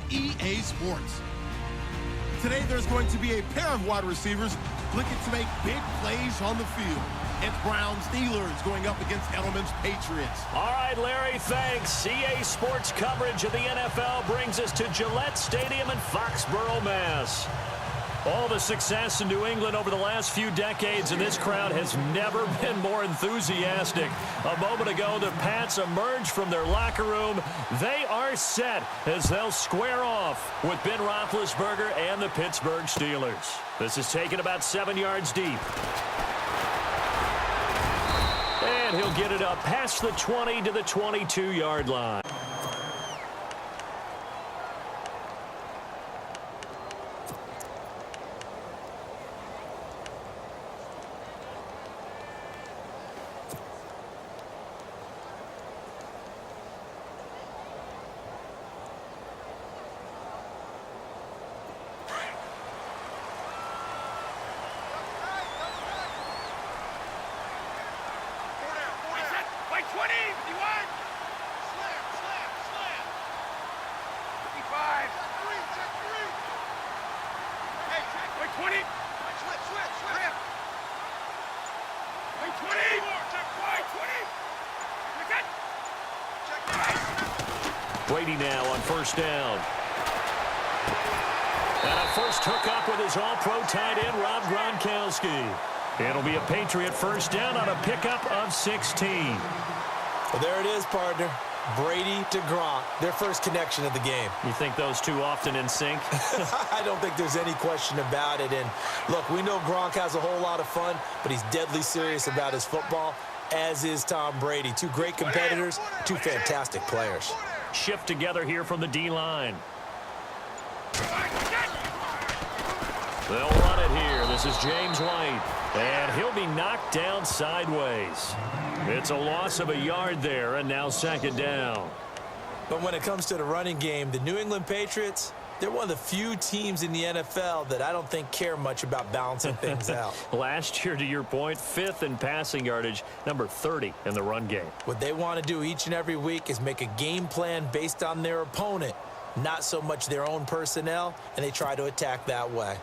on EA Sports. Today, there's going to be a pair of wide receivers looking to make big plays on the field. It's Browns Steelers going up against Edelman's Patriots. All right, Larry, thanks. EA Sports coverage of the NFL brings us to Gillette Stadium in Foxborough, Mass. All the success in New England over the last few decades, and this crowd has never been more enthusiastic. A moment ago, the Pats emerged from their locker room. They are set as they'll square off with Ben Roethlisberger and the Pittsburgh Steelers. This is taken about 7 yards deep. And he'll get it up past the 20 to the 22-yard line. Brady now on first down. And a first hookup with his all-pro tight end, Rob Gronkowski. It'll be a Patriot first down on a pickup of 16. Well, there it is, partner. Brady to Gronk, their first connection of the game. You think those two often in sync? I don't think there's any question about it. And, look, we know Gronk has a whole lot of fun, but he's deadly serious about his football, as is Tom Brady. Two great competitors, two fantastic players. Shift together here from the D-line. They'll run it here. This is James White. And he'll be knocked down sideways. It's a loss of a yard there, and now second down. But when it comes to the running game, the New England Patriots, they're one of the few teams in the NFL that I don't think care much about balancing things out. Last year, to your point, 5th in passing yardage, number 30 in the run game. What they want to do each and every week is make a game plan based on their opponent, not so much their own personnel, and they try to attack that way.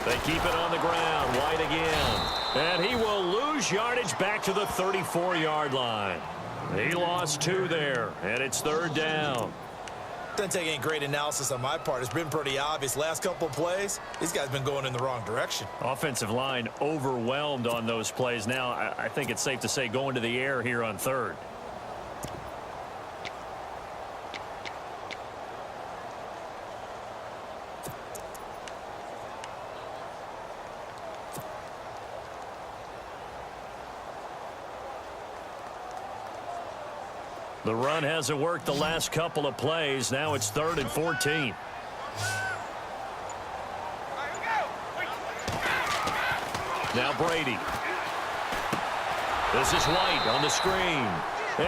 They keep it on the ground. White again. And he will lose yardage back to the 34-yard line. He lost 2 there, and it's third down. Doesn't take any great analysis on my part. It's been pretty obvious. Last couple of plays, these guys been going in the wrong direction. Offensive line overwhelmed on those plays. Now, I think it's safe to say going to the air here on third. The run hasn't worked the last couple of plays. Now it's 3rd and 14. Now Brady. This is White on the screen.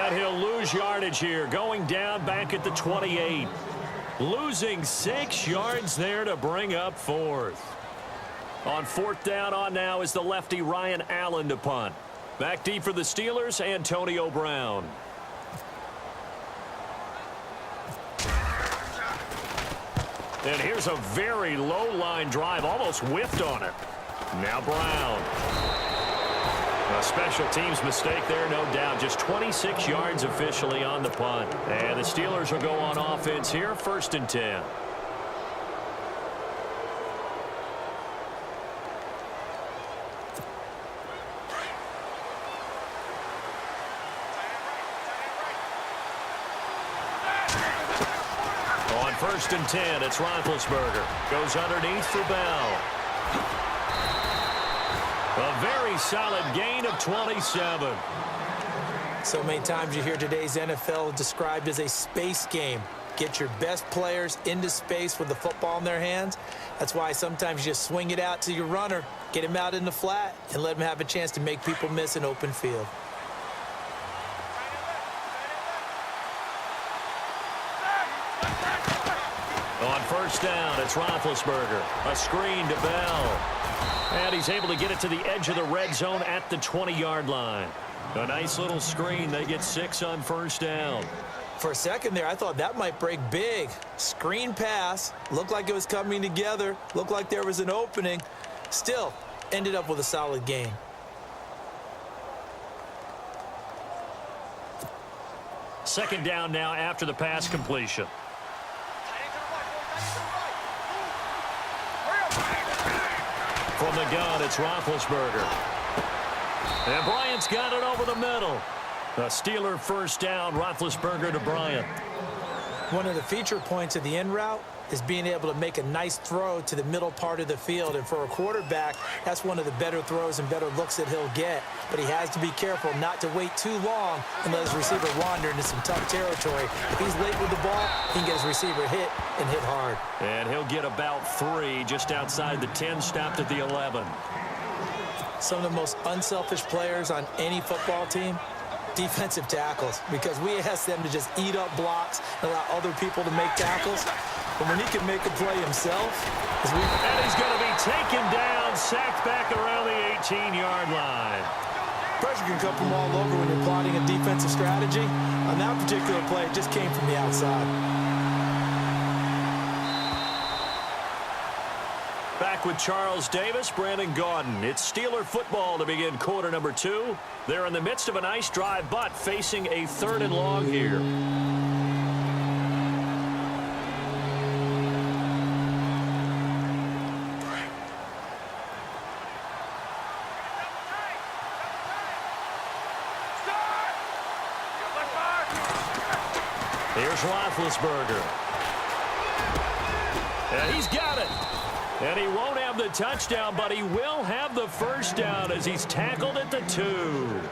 And he'll lose yardage here. Going down back at the 28. Losing 6 yards there to bring up 4th. On 4th down on now is the lefty Ryan Allen to punt. Back deep for the Steelers, Antonio Brown. And here's a very low-line drive, almost whiffed on it. Now Brown. A special teams mistake there, no doubt. Just 26 yards officially on the punt. And the Steelers will go on offense here, 1st and 10. On 1st and 10, it's Roethlisberger. Goes underneath for Bell. A very solid gain of 27. So many times you hear today's NFL described as a space game. Get your best players into space with the football in their hands. That's why sometimes you just swing it out to your runner, get him out in the flat, and let him have a chance to make people miss an open field. On first down, it's Roethlisberger. A screen to Bell. And he's able to get it to the edge of the red zone at the 20-yard line. A nice little screen. They get 6 on first down. For a second there, I thought that might break big. Screen pass. Looked like it was coming together. Looked like there was an opening. Still, ended up with a solid gain. Second down now after the pass completion. From the gun, it's Roethlisberger. And Bryant's got it over the middle. A Steeler first down, Roethlisberger to Bryant. One of the feature points of the in route is being able to make a nice throw to the middle part of the field. And for a quarterback, that's one of the better throws and better looks that he'll get. But he has to be careful not to wait too long and let his receiver wander into some tough territory. If he's late with the ball, he can get his receiver hit and hit hard. And he'll get about 3 just outside the 10, stopped at the 11. Some of the most unselfish players on any football team, defensive tackles, because we ask them to just eat up blocks and allow other people to make tackles. But when he can make a play himself, and he's going to be taken down, sacked back around the 18-yard line. Pressure can come from all over when you're plotting a defensive strategy. On that particular play, it just came from the outside. Back with Charles Davis, Brandon Gaudin. It's Steeler football to begin quarter number 2. They're in the midst of a nice drive, but facing a 3rd and long here. Here's Roethlisberger. And he's got it. And he won't have the touchdown, but he will have the first down as he's tackled at the 2.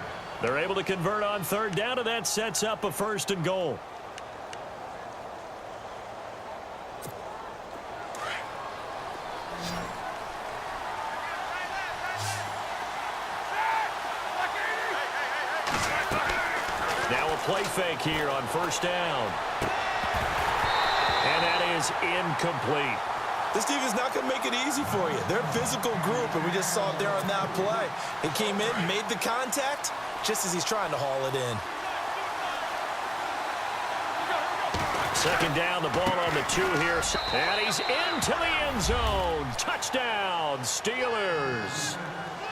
They're able to convert on 3rd down, and that sets up a 1st and goal. Now a play fake here on 1st down. And that is incomplete. This defense is not going to make it easy for you. They're a physical group, and we just saw it there on that play. He came in, made the contact, just as he's trying to haul it in. Second down, the ball on the 2 here. And he's into the end zone. Touchdown, Steelers.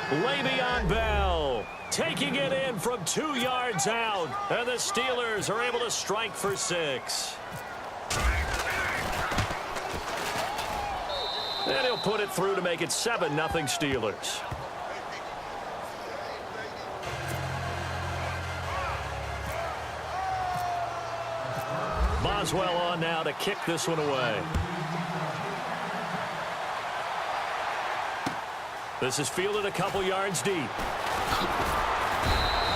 Le'Veon Bell taking it in from 2 yards out. And the Steelers are able to strike for 6. And he'll put it through to make it 7-0 Steelers. Boswell on now to kick this one away. This is fielded a couple yards deep.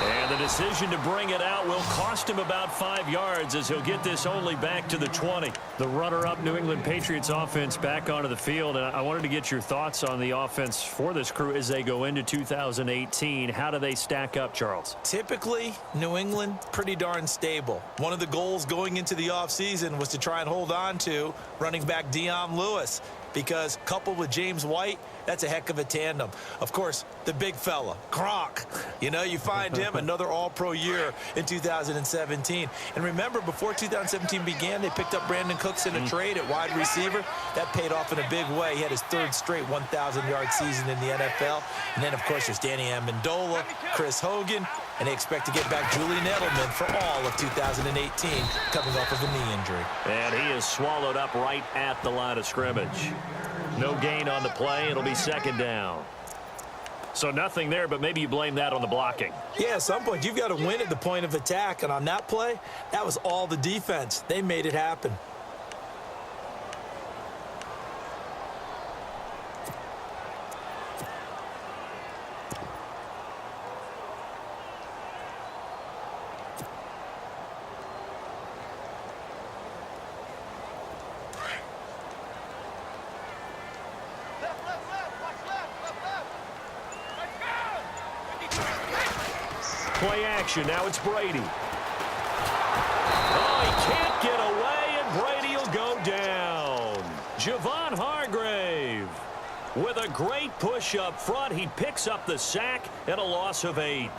And the decision to bring it out will cost him about 5 yards as he'll get this only back to the 20. The runner-up New England Patriots offense back onto the field. And I wanted to get your thoughts on the offense for this crew as they go into 2018. How do they stack up, Charles? Typically, New England, pretty darn stable. One of the goals going into the offseason was to try and hold on to running back Dion Lewis, because coupled with James White, that's a heck of a tandem. Of course, the big fella, Gronk. You know, you find him another all-pro year in 2017. And remember, before 2017 began, they picked up Brandon Cooks in a trade at wide receiver. That paid off in a big way. He had his 3rd straight 1,000-yard season in the NFL. And then, of course, there's Danny Amendola, Chris Hogan, and they expect to get back Julian Edelman for all of 2018, coming off of a knee injury. And he is swallowed up right at the line of scrimmage. No gain on the play. It'll be 2nd down. So nothing there, but maybe you blame that on the blocking. Yeah, at some point, you've got to win at the point of attack. And on that play, that was all the defense. They made it happen. Play action. Now it's Brady. Oh, he can't get away, and Brady will With a great push up front, he picks up the sack and a loss of 8.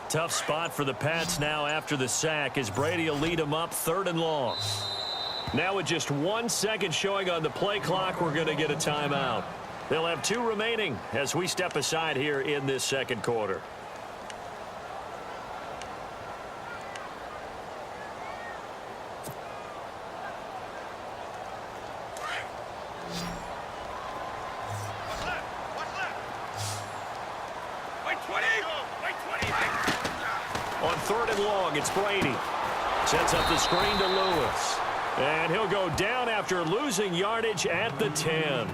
Tough spot for the Pats now after the sack as Brady will lead them up 3rd and long. Now with just 1 second showing on the play clock, we're going to get a timeout. They'll have 2 remaining as we step aside here in this second quarter. On 3rd and long, it's Brady. Sets up the screen to Lewis. And he'll go down after losing yardage at the 10.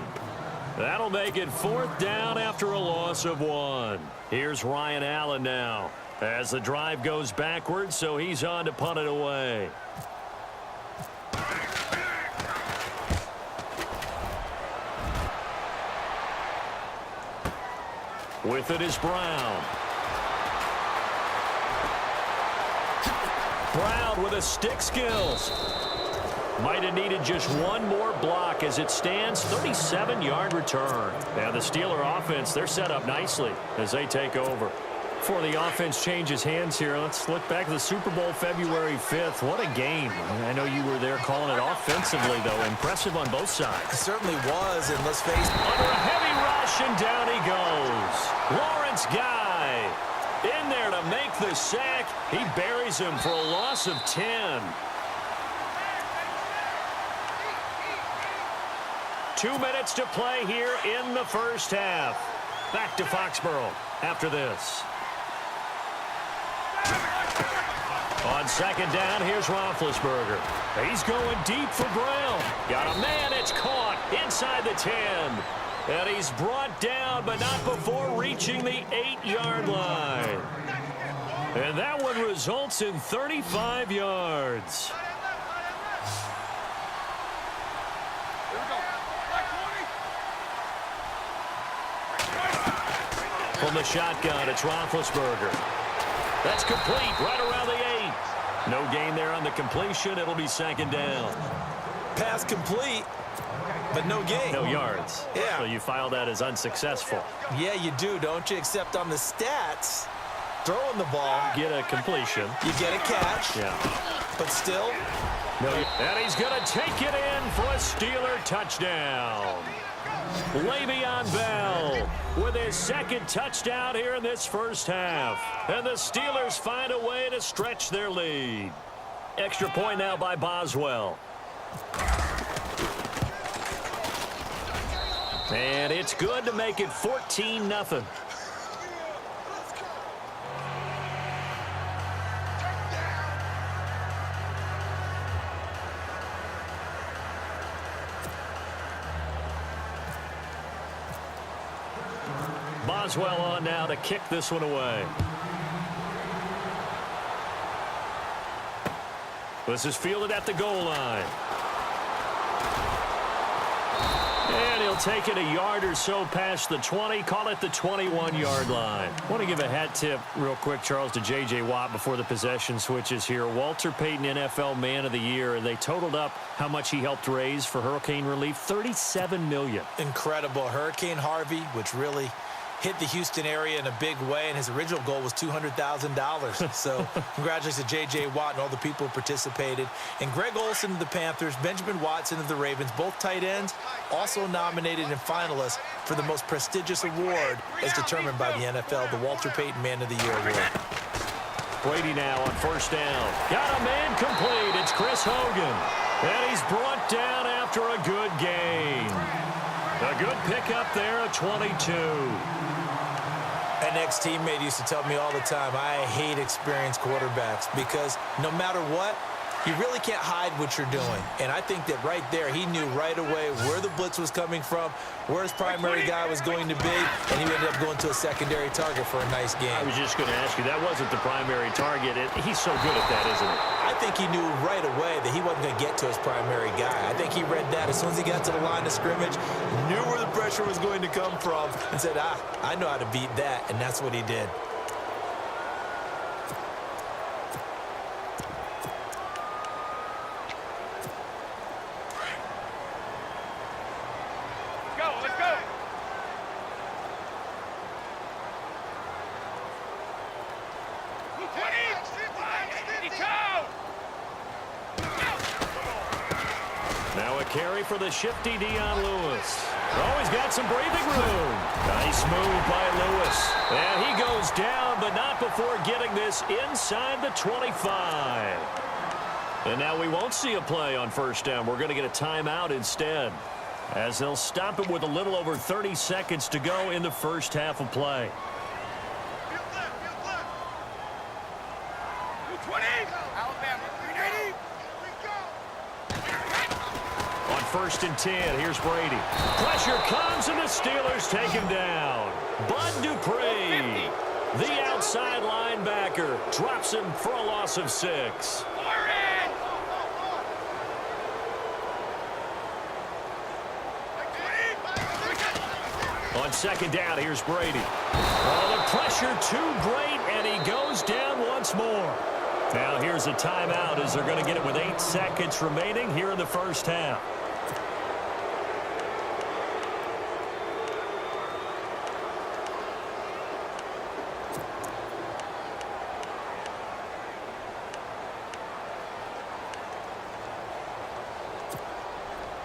That'll make it 4th down after a loss of 1. Here's Ryan Allen now as the drive goes backwards, so he's on to punt it away. With it is Brown. Brown with a stick skills. Might have needed just one more block as it stands. 37-yard return. And the Steeler offense, they're set up nicely as they take over. Before the offense changes hands here, let's look back at the Super Bowl February 5th. What a game. I know you were there calling it offensively, though. Impressive on both sides. It certainly was, and let's face it. Under a heavy rush, and down he goes. Lawrence Guy in there to make the sack. He buries him for a loss of 10. 2 minutes to play here in the first half. Back to Foxborough after this. On 2nd down, here's Roethlisberger. He's going deep for Brown. Got a man, it's caught inside the 10. And he's brought down, but not before reaching the 8-yard line. And that one results in 35 yards. From the shotgun, it's Roethlisberger. That's complete right around the 8. No gain there on the completion. It'll be 2nd down. Pass complete, but no gain. No yards. Yeah. So you file that as unsuccessful. Yeah, you do, don't you? Except on the stats, throwing the ball. Get a completion. You get a catch. Yeah. But still. No. And he's going to take it in for a Steeler touchdown. Le'Veon Bell with his 2nd touchdown here in this first half. And the Steelers find a way to stretch their lead. Extra point now by Boswell. And it's good to make it 14-0. Boswell on now to kick this one away. This is fielded at the goal line. And he'll take it a yard or so past the 20. Call it the 21-yard line. I want to give a hat tip real quick, Charles, to J.J. Watt before the possession switches here. Walter Payton, NFL Man of the Year, and they totaled up how much he helped raise for hurricane relief. $37 million. Incredible. Hurricane Harvey, which really hit the Houston area in a big way, and his original goal was $200,000. So congratulations to J.J. Watt and all the people who participated. And Greg Olsen of the Panthers, Benjamin Watson of the Ravens, both tight ends, also nominated and finalists for the most prestigious award as determined by the NFL, the Walter Payton Man of the Year award. Brady now on 1st down. Got a man complete. It's Chris Hogan. And he's brought down after a good gain. A good pickup there at 22. An ex-teammate used to tell me all the time, I hate experienced quarterbacks because no matter what, You really can't hide what you're doing. And I think that right there, he knew right away where the blitz was coming from, where his primary guy was going to be, and he ended up going to a secondary target for a nice game. I was just going to ask you, that wasn't the primary target. He's so good at that, isn't he? I think he knew right away that he wasn't going to get to his primary guy. I think he read that as soon as he got to the line of scrimmage, knew where the pressure was going to come from, and said, I know how to beat that, and that's what he did. Now a carry for the shifty Dion Lewis. Oh, he's got some breathing room. Nice move by Lewis. And he goes down, but not before getting this inside the 25. And now we won't see a play on first down. We're going to get a timeout instead, as they'll stop it with a little over 30 seconds to go in the first half of play. On 1st and 10, here's Brady. Pressure comes, and the Steelers take him down. Bud Dupree, the outside linebacker, drops him for a loss of 6. On 2nd down, here's Brady. Oh, the pressure too great, and he goes down once more. Now here's a timeout as they're going to get it with 8 seconds remaining here in the first half.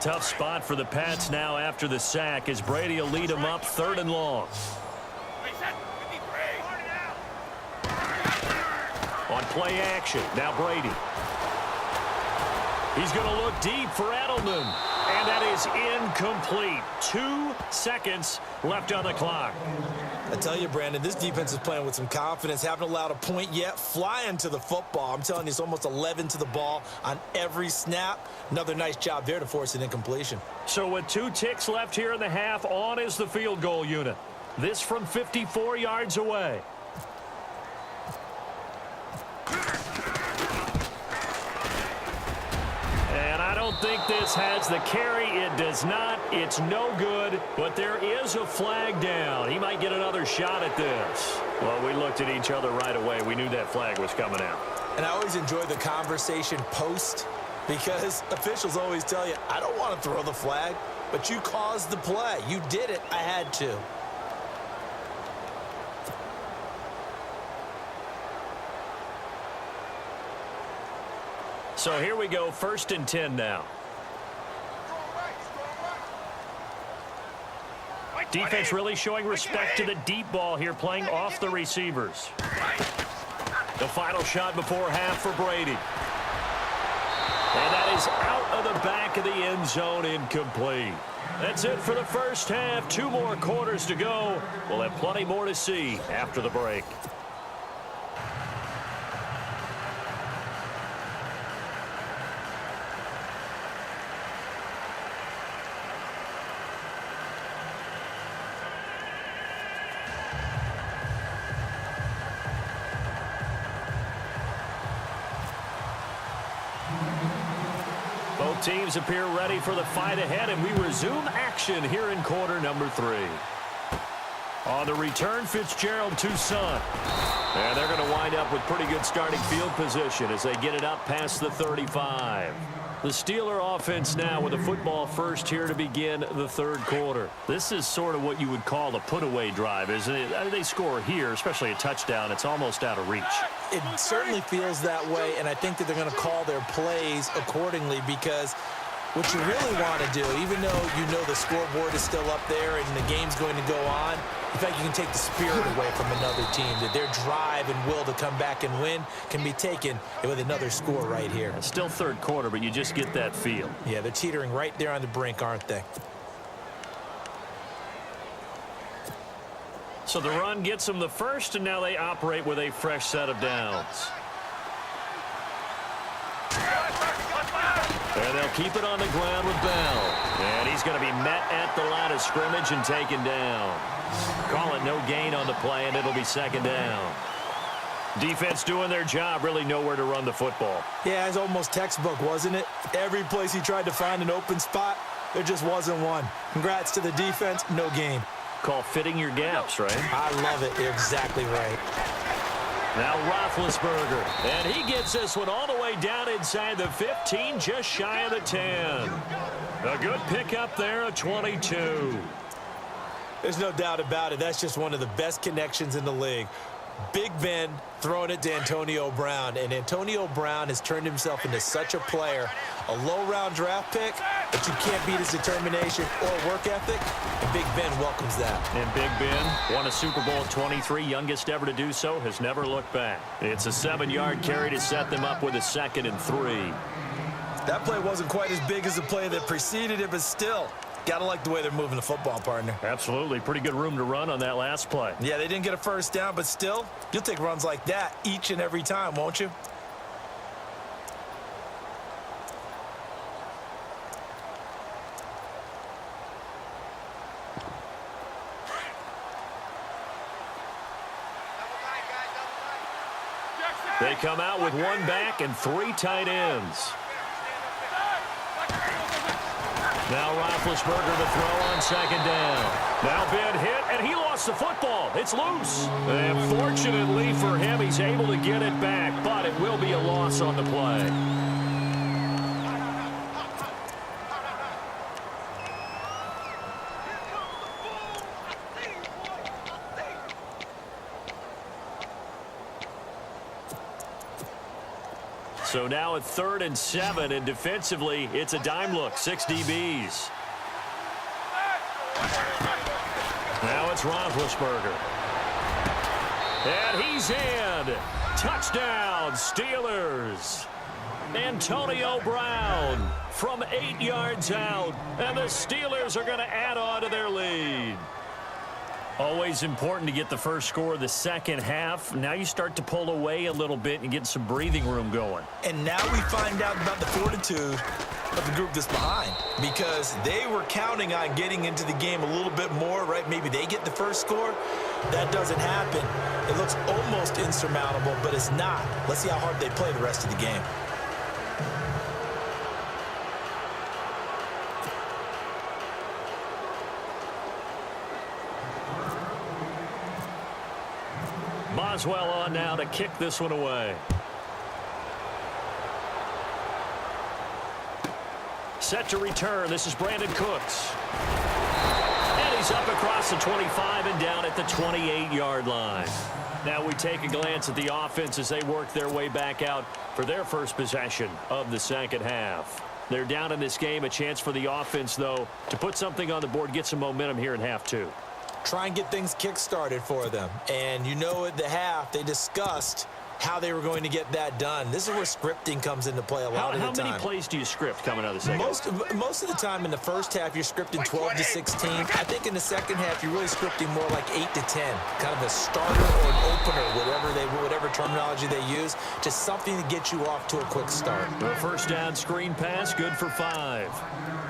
Tough spot for the Pats now after the sack, as Brady will lead them up 3rd and long. On play action, now Brady. He's going to look deep for Edelman, and that is incomplete. 2 seconds left on the clock. I tell you, Brandon, this defense is playing with some confidence. Haven't allowed a point yet. Flying to the football. I'm telling you, it's almost 11 to the ball on every snap. Another nice job there to force an incompletion. So with 2 ticks left here in the half, on is the field goal unit. This from 54 yards away. I don't think this has the carry. It does not. It's no good, but there is a flag down. He might get another shot at this. Well, we looked at each other right away. We knew that flag was coming out. And I always enjoy the conversation post, because officials always tell you, I don't want to throw the flag, but you caused the play. You did it. I had to. So here we go, 1st and 10 now. Defense really showing respect to the deep ball here, playing off the receivers. The final shot before half for Brady. And that is out of the back of the end zone, incomplete. That's it for the first half. 2 more quarters to go. We'll have plenty more to see after the break. Both teams appear ready for the fight ahead, and we resume action here in quarter number 3. On the return, Fitzgerald to Son. And they're going to wind up with pretty good starting field position as they get it up past the 35. The Steeler offense now with a football first here to begin the 3rd quarter. This is sort of what you would call a put-away drive, isn't it? I mean, they score here, especially a touchdown. It's almost out of reach. It certainly feels that way, and I think that they're going to call their plays accordingly, because what you really want to do, even though you know the scoreboard is still up there and the game's going to go on, in fact, you can take the spirit away from another team, that their drive and will to come back and win can be taken with another score right here. It's still 3rd quarter, but you just get that feel. Yeah, they're teetering right there on the brink, aren't they? So the run gets them the first, and now they operate with a fresh set of downs. And they'll keep it on the ground with Bell. And he's going to be met at the line of scrimmage and taken down. Call it no gain on the play, and it'll be second down. Defense doing their job, really nowhere to run the football. Yeah, it's almost textbook, wasn't it? Every place he tried to find an open spot, there just wasn't one. Congrats to the defense, no gain. Call fitting your gaps, right? I love it. You're exactly right. Now Roethlisberger, and he gets this one all the way down inside the 15, just shy of the 10. A good pickup there, a 22. There's no doubt about it. That's just one of the best connections in the league. Big Ben throwing it to Antonio Brown, and Antonio Brown has turned himself into such a player, a low-round draft pick, but you can't beat his determination or work ethic, and Big Ben welcomes that. And Big Ben won a Super Bowl 23, youngest ever to do so, has never looked back. It's a 7-yard carry to set them up with a 2nd and 3. That play wasn't quite as big as the play that preceded it, but still, gotta like the way they're moving the football, partner. Absolutely. Pretty good room to run on that last play. Yeah, they didn't get a first down, but still, you'll take runs like that each and every time, won't you? They come out with 1 back and 3 tight ends. Now Roethlisberger to throw on 2nd down. Now Ben hit, and he lost the football. It's loose. And fortunately for him, he's able to get it back, but it will be a loss on the play. So now at 3rd and 7, and defensively, it's a dime look, 6 DBs. Now it's Roethlisberger. And he's in. Touchdown, Steelers. Antonio Brown from 8 yards out, and the Steelers are going to add on to their lead. Always important to get the first score of the second half. Now you start to pull away a little bit and get some breathing room going. And now we find out about the fortitude of the group that's behind, because they were counting on getting into the game a little bit more, right? Maybe they get the first score. That doesn't happen. It looks almost insurmountable, but it's not. Let's see how hard they play the rest of the game. Boswell on now to kick this one away. Set to return. This is Brandon Cooks. And he's up across the 25 and down at the 28-yard line. Now we take a glance at the offense as they work their way back out for their first possession of the second half. They're down in this game. A chance for the offense, though, to put something on the board, get some momentum here in half 2. Try and get things kick-started for them. And you know at the half, they discussed how they were going to get that done. This is where scripting comes into play a lot of the time. How many plays do you script coming out of the second half? Most of the time in the first half, you're scripting 12 to 16. I think in the second half, you're really scripting more like 8 to 10. Kind of a starter or an opener, whatever terminology they use. Just something to get you off to a quick start. The first down screen pass, good for 5.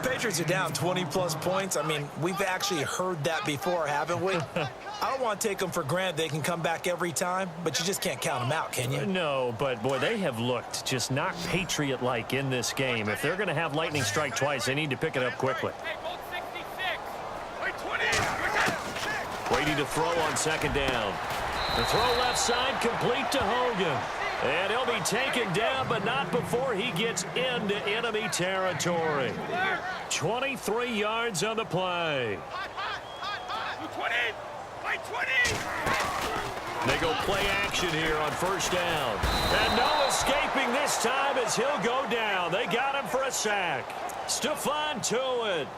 Patriots are down 20-plus points. I mean, we've actually heard that before, haven't we? I don't want to take them for granted they can come back every time, but you just can't count them out, can you? No, but, boy, they have looked just not Patriot-like in this game. If they're going to have lightning strike twice, they need to pick it up quickly. Waiting to throw on 2nd down. The throw left side, complete to Hogan. And he'll be taken down, but not before he gets into enemy territory. 23 yards on the play. They go play action here on first down. And no escaping this time as he'll go down. They got him for a sack. Stephon Tuitt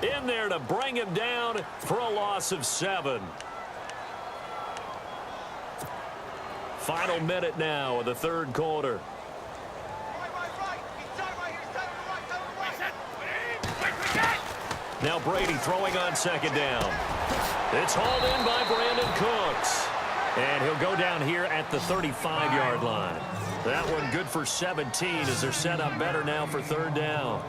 in there to bring him down for a loss of 7. Final minute now of the third quarter. Now Brady throwing on 2nd down. It's hauled in by Brandon Cooks. And he'll go down here at the 35-yard line. That one good for 17 as they're set up better now for third down.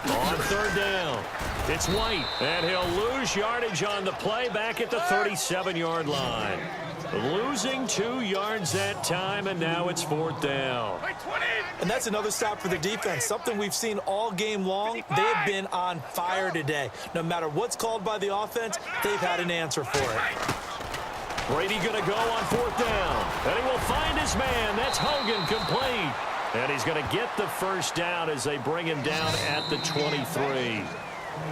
On third down, it's White, and he'll lose yardage on the play back at the 37-yard line. Losing 2 yards that time, and now it's fourth down. And that's another stop for the defense, something we've seen all game long. They have been on fire today. No matter what's called by the offense, they've had an answer for it. Brady going to go on fourth down, and he will find his man. That's Hogan, complete. And he's going to get the first down as they bring him down at the 23.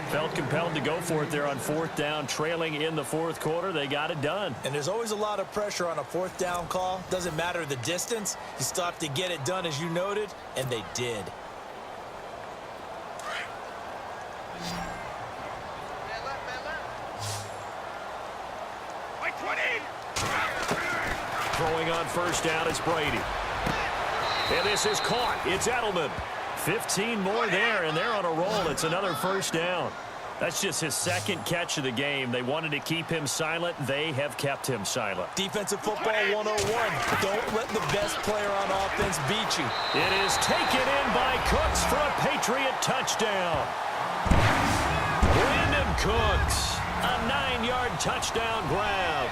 Felt compelled to go for it there on fourth down, trailing in the fourth quarter. They got it done. And there's always a lot of pressure on a fourth down call. Doesn't matter the distance. You still have to get it done, as you noted, and they did. Throwing on first down is Brady. And this is caught. It's Edelman. 15 more there, and they're on a roll. It's another first down. That's just his second catch of the game. They wanted to keep him silent. They have kept him silent. Defensive football 101. Don't let the best player on offense beat you. It is taken in by Cooks for a Patriot touchdown. Brandon Cooks, a 9-yard touchdown grab.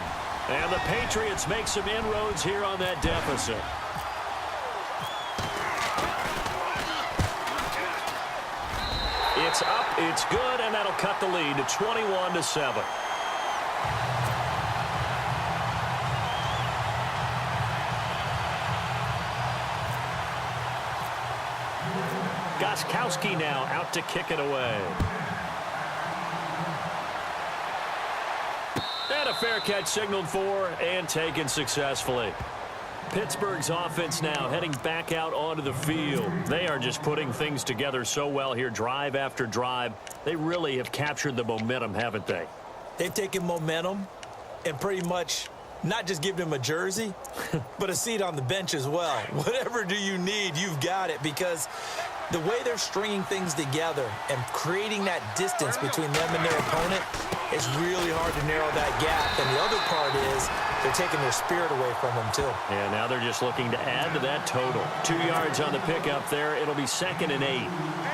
And the Patriots make some inroads here on that deficit. It's up, it's good, and that'll cut the lead to 21-7. Gostkowski now out to kick it away. And a fair catch signaled for and taken successfully. Pittsburgh's offense now heading back out onto the field. They are just putting things together so well here, drive after drive. They really have captured the momentum, haven't they? They've taken momentum and pretty much not just given him a jersey, but a seat on the bench as well. Whatever do you need, you've got it, because the way they're stringing things together and creating that distance between them and their opponent, it's really hard to narrow that gap. And the other part is they're taking their spirit away from them, too. Yeah, now they're just looking to add to that total. 2 yards on the pickup there. It'll be 2nd and 8.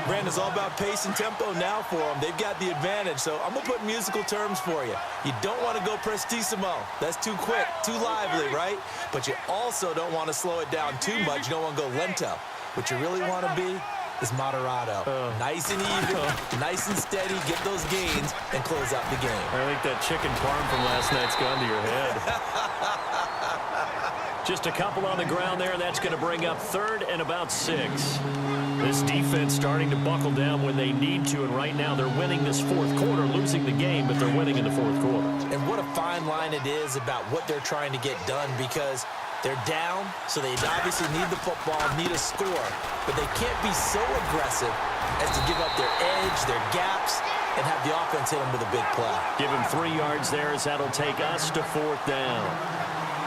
Brandon's all about pace and tempo now for them. They've got the advantage, so I'm going to put musical terms for you. You don't want to go prestissimo. That's too quick, too lively, right? But you also don't want to slow it down too much. You don't want to go lento. What you really want to be is moderato. Nice and even, nice and steady, get those gains, and close out the game. I think that chicken parm from last night's gone to your head. Just a couple on the ground there, and that's going to bring up 3rd and about 6. This defense starting to buckle down when they need to, and right now they're winning this fourth quarter, losing the game, but they're winning in the fourth quarter. And what a fine line it is about what they're trying to get done, because they're down, so they obviously need the football, need a score, but they can't be so aggressive as to give up their edge, their gaps, and have the offense hit them with a big play. Give him 3 yards there as that'll take us to 4th down.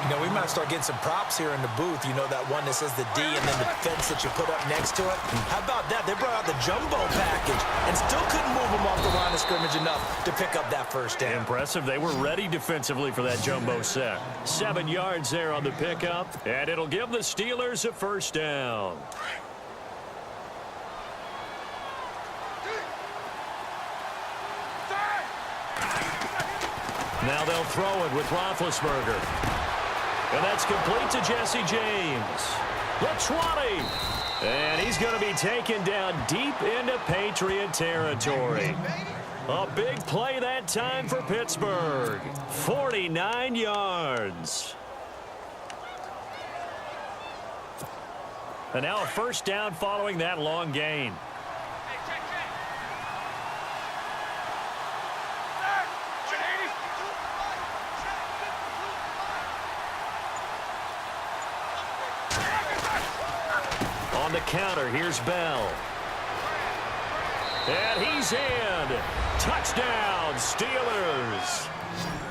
You know, we might start getting some props here in the booth. You know, that one that says the D and then the fence that you put up next to it. How about that? They brought out the jumbo package and still couldn't move them off the line of scrimmage enough to pick up that first down. Impressive. They were ready defensively for that jumbo set. 7 yards there on the pickup, and it'll give the Steelers a first down. Now they'll throw it with Roethlisberger. And that's complete to Jesse James. The 20. And he's going to be taken down deep into Patriot territory. A big play that time for Pittsburgh. 49 yards. And now a first down following that long gain. On the counter, here's Bell. And he's in. Touchdown, Steelers.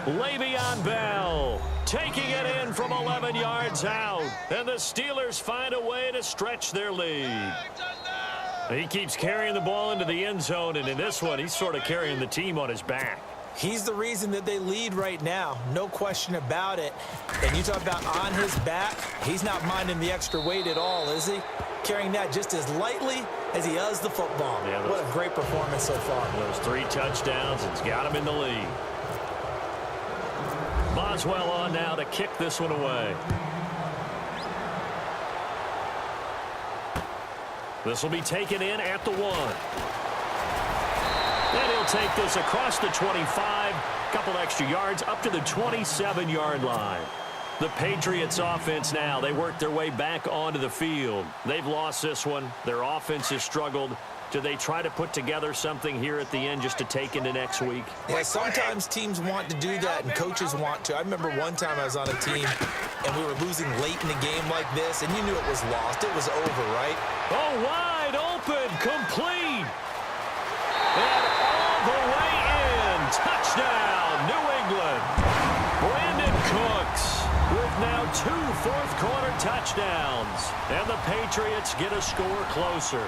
Le'Veon Bell taking it in from 11 yards out. And the Steelers find a way to stretch their lead. He keeps carrying the ball into the end zone, and in this one, he's sort of carrying the team on his back. He's the reason that they lead right now. No question about it. And you talk about on his back, he's not minding the extra weight at all, is he? Carrying that just as lightly as he does the football. Yeah, what a great performance so far. Those 3 touchdowns, it's got him in the lead. Boswell on now to kick this one away. This will be taken in at the 1. And he'll take this across the 25, couple extra yards up to the 27-yard line. The Patriots offense now, they work their way back onto the field. They've lost this one. Their offense has struggled. Do they try to put together something here at the end just to take into next week? Yeah, sometimes teams want to do that and coaches want to. I remember one time I was on a team and we were losing late in a game like this, and you knew it was lost. It was over, right? Oh, wide open, complete. And all the way in. Touchdown, New England. Brandon Cooks with now 2 fourth-quarter touchdowns. And the Patriots get a score closer.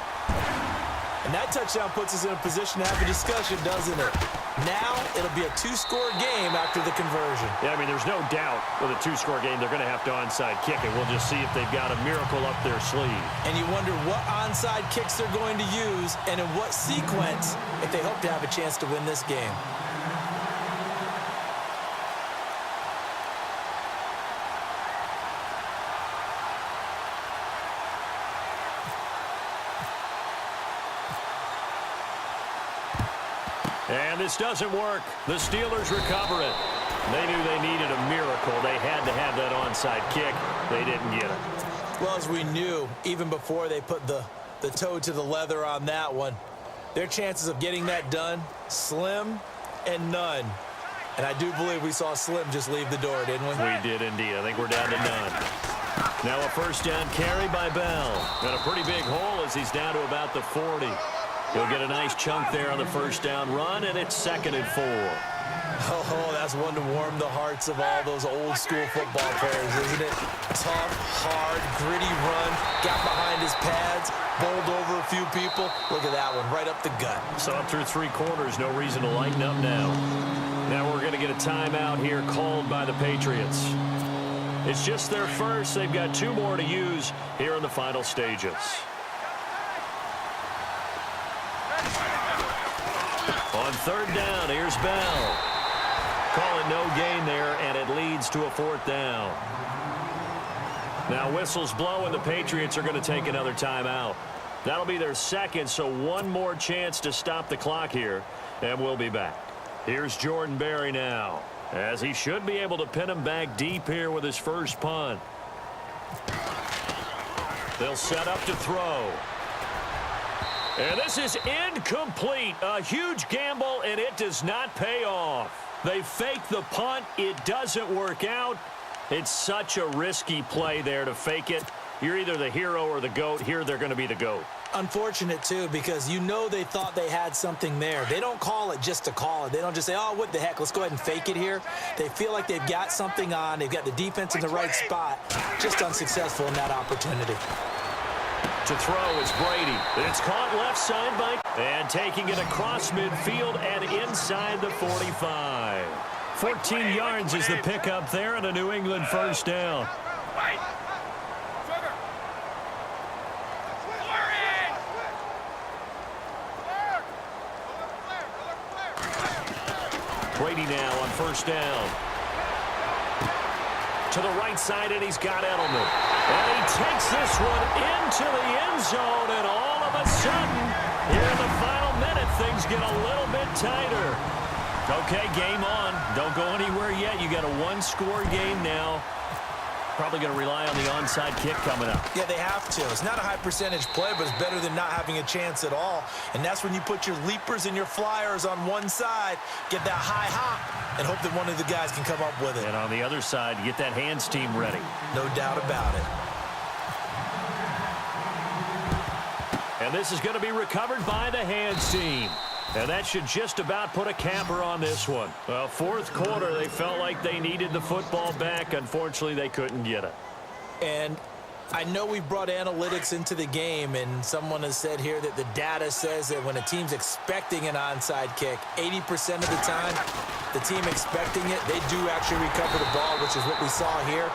And that touchdown puts us in a position to have a discussion, doesn't it? Now it'll be a 2-score game after the conversion. Yeah, I mean, there's no doubt with a 2-score game they're going to have to onside kick it. We'll just see if they've got a miracle up their sleeve. And you wonder what onside kicks they're going to use and in what sequence if they hope to have a chance to win this game. And this doesn't work. The Steelers recover it. They knew they needed a miracle. They had to have that onside kick. They didn't get it. Well, as we knew, even before they put the toe to the leather on that one, their chances of getting that done, slim and none. And I do believe we saw Slim just leave the door, didn't we? We did indeed. I think we're down to none. Now a first down carry by Bell. And a pretty big hole as he's down to about the 40. He'll get a nice chunk there on the first down run, and it's 2nd and 4. Oh, that's one to warm the hearts of all those old school football players, isn't it? Tough, hard, gritty run, got behind his pads, bowled over a few people. Look at that one, right up the gut. So up through 3 quarters, no reason to lighten up now. Now we're going to get a timeout here called by the Patriots. It's just their first. They've got 2 more to use here in the final stages. On 3rd down, here's Bell. Calling no gain there, and it leads to a 4th down. Now whistles blow, and the Patriots are going to take another timeout. That'll be their 2nd, so 1 more chance to stop the clock here, and we'll be back. Here's Jordan Berry now, as he should be able to pin him back deep here with his first punt. They'll set up to throw. And this is incomplete. A huge gamble, and it does not pay off. They fake the punt. It doesn't work out. It's such a risky play there to fake it. You're either the hero or the GOAT. Here they're going to be the GOAT. Unfortunate, too, because you know they thought they had something there. They don't call it just to call it. They don't just say, oh, what the heck, let's go ahead and fake it here. They feel like they've got something on. They've got the defense in the right spot. Just unsuccessful in that opportunity. To throw is Brady. It's caught left side by... And taking it across midfield and inside the 45. 14 yards is the pickup there and a New England first down. Brady now on first down. To the right side, and he's got Edelman. And he takes this one into the end zone, and all of a sudden, here in the final minute, things get a little bit tighter. Okay, game on. Don't go anywhere yet. You got a 1-score game now. Probably going to rely on the onside kick coming up. Yeah, they have to. It's not a high percentage play, but it's better than not having a chance at all. And that's when you put your leapers and your flyers on one side, get that high hop, and hope that one of the guys can come up with it. And on the other side, get that hands team ready. No doubt about it. And this is going to be recovered by the hands team. And that should just about put a capper on this one. Well, 4th quarter, they felt like they needed the football back. Unfortunately, they couldn't get it. And I know we've brought analytics into the game, and someone has said here that the data says that when a team's expecting an onside kick, 80% of the time, the team expecting it, they do actually recover the ball, which is what we saw here.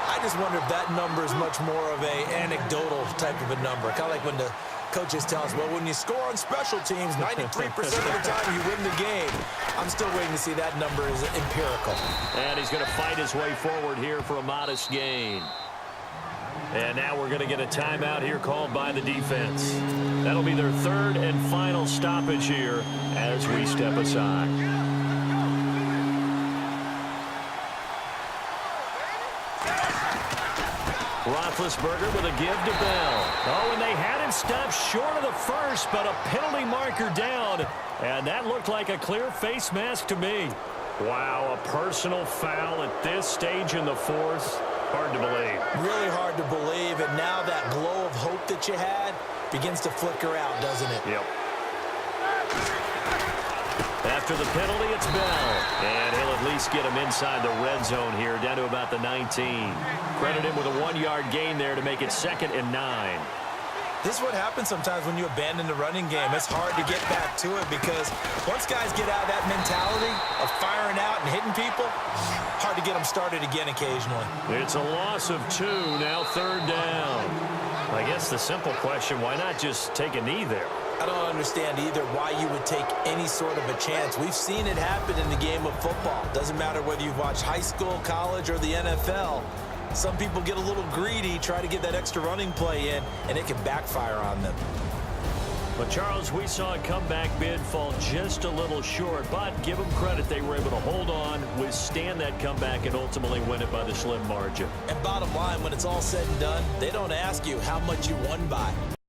I just wonder if that number is much more of a anecdotal type of a number. Kind of like when the coaches tell us, well, when you score on special teams, 93% of the time you win the game. I'm still waiting to see that number is empirical. And he's going to fight his way forward here for a modest gain. And now we're going to get a timeout here called by the defense. That'll be their third and final stoppage here as we step aside. Roethlisberger with a give to Bell. Oh, and they had him stopped short of the first, but a penalty marker down. And that looked like a clear face mask to me. Wow, a personal foul at this stage in the fourth. Hard to believe. Really hard to believe, and now that glow of hope that you had begins to flicker out, doesn't it? Yep. After the penalty, it's Bell. And he'll at least get him inside the red zone here, down to about the 19. Credit him with a 1-yard gain there to make it 2nd and 9. This is what happens sometimes when you abandon the running game. It's hard to get back to it because once guys get out of that mentality of firing out and hitting people, hard to get them started again occasionally. It's a loss of 2, now 3rd down. I guess the simple question, why not just take a knee there? I don't understand either why you would take any sort of a chance. We've seen it happen in the game of football. Doesn't matter whether you've watched high school, college, or the NFL. Some people get a little greedy, try to get that extra running play in, and it can backfire on them. But, Charles, we saw a comeback bid fall just a little short, but give them credit, they were able to hold on, withstand that comeback, and ultimately win it by the slim margin. And bottom line, when it's all said and done, they don't ask you how much you won by.